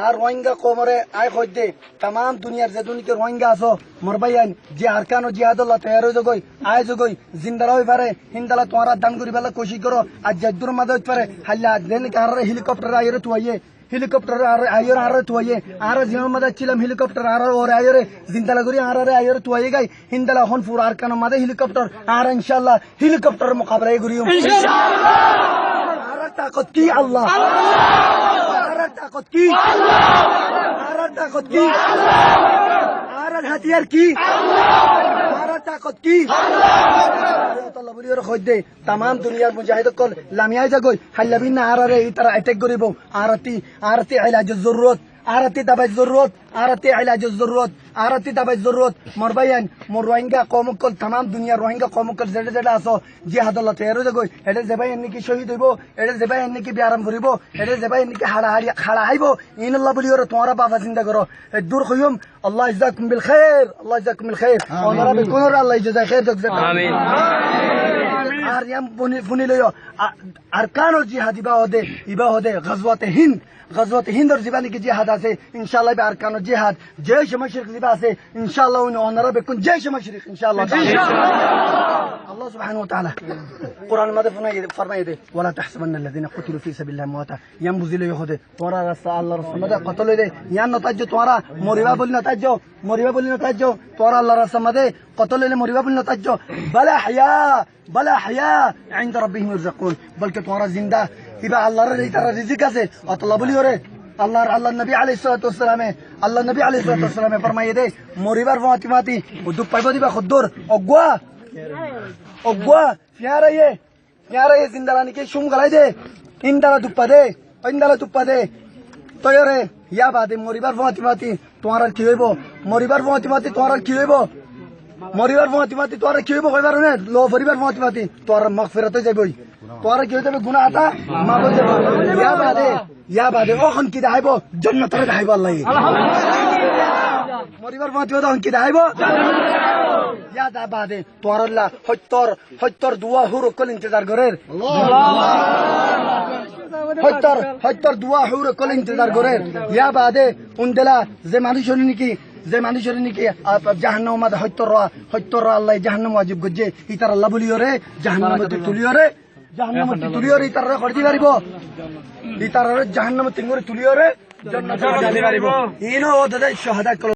আর রোহিঙ্গা কোমরে আয় খোঁজে तमाम दुनियार जे दुनिया रोहिंगा आसो मरबाइन जे आरकानो जिहादुल्लाह तैयार हो जगोई आय जगोई जिंदा होई पारे हिंदाला तोरा दान करी बेला कोशिश करो आज जद्दुर मदद पारे हल्ला देन कार हेलीकॉप्टर आयरे तू आइए हेलीकॉप्टर आयर आरे तू आइए आरे जीवन मदद चिलम हेलीकॉप्टर आरे और आयरे जिंदाला गुरी आरे आयरे तू आइए गई हिंदाला होन फुर आरकानो मदद हेलीकॉप्टर आरे इंशाल्लाह हेलीकॉप्टर मुकाबला गुरी इंशाल्लाह आरे ताकत की अल्लाह आरे ताकत की भारत ताकत की भारत हथियार की भारत ताकत की तमाम दुनियार मुजाहिद कल लामिया जगोई हल्लाबिन आरारे इतरा अटैक करिबो आरती इलाज जरूरत आरती दवाई जरूरत आरती इलाज जरूरत आरती दवाई जरूरत मरबायन मोर रोहिंगा कौम कल तमाम दुनिया रोहिंगा कौम कल जेडे जेडे आसो जिहादुल्लाह तैयार जगोई एडे जेबाय एन्नी शहीद हइबो एडे जेबाय एन्नी ब्याराम करिबो एडे जेबाय एन्नी खाड़ा हाइबो इन अल्लाह बोलियो तोरा बाबा जिंदा करो दूर खयम अल्लाह इजाकुम बिल खैर अल्लाह इजाकुम बिल खैर और बिकुन अल्लाह इजाजा खैर आमीन আর ইয়াম ফুনি লইও আরকানুল জিহাদ ইবা হদে গজওয়াতে হিন্দর জীবানি কি জিহাদ আছে ইনশাআল্লাহ বে আরকানুল জিহাদ জয়শ মাশরিক জিবা আছে ইনশাআল্লাহ উনি ওনারা বেকুন জয়শ মাশরিক ইনশাআল্লাহ আল্লাহ সুবহানাহু ওয়া তাআলা কুরআন মধ্যে ফরমায়ে দে ওয়ালা তাহসাবান্না আল্লাযিনা কুতিলু ফি সাবিলিল্লাহি মুওয়াতা ইয়াম বুজিলে হদে তোরা রাসূল আল্লাহর রাসূল মধ্যে কতল দে ইয়ান নতাজ্জ তোরা মরিবা বলি নতাজ্জ তোরা আল্লাহর রাসূল মধ্যে কতল দে মরিবা বলি নতাজ্জ بلا حياة عند ربهم يرزقون بلکہ تمہارا زندہ ইবা আল্লাহর তারা রিজিক আছে আল্লাহ বলি ওরে আল্লাহ নবী আলাইহিস সালাতু ওয়াস সালাম ফরমাইয়ে দে মরিবার ফাতিমাতি ও দুপ পাইবো দিবা খদ্দর অগওয়া ফিয়ারে জিন্দালানি কে শুম গলাই দে ইন্দালা দুপ্পা দে তয়রে ইয়া বাদে মরিবার ফাতিমাতি তোমার কি হইব মরিবার ফাতিমাতি তোরা কি হইব কইবার না লো পরিবার ফাতিমাতি তোর মাগফিরাত হই যাবই তোরা কি হইবে গুনাহ আতা মাফ হই যাবে ইয়া বাদে ওখন কি দেখাইব জান্নাতের দেখাইব আল্লাহ মরিবার ফাতিমাতি ওখন কি দেখাইব ইয়া দা বাদে তোর আল্লাহ হত্তর দুয়া হুর কল ইন্তজার করের হত্তর দুয়া হুর কল ইন্তজার করের ইয়া বাদে উনদেলা যে মানুষের নিকি জাহান্নাম মধ্যে হত্তর আল্লাহ জাহান্নাম ওয়াজিব গজে ইতার আল্লাহ বলিও রে জাহান্নাম তুলিও রে ইতার করতে পারিব ইতার জাহান্নাম তিঙ্গরে তুলিও রে জান্নাতে যাইতে পারিব ইনো ওদের শাহাদাত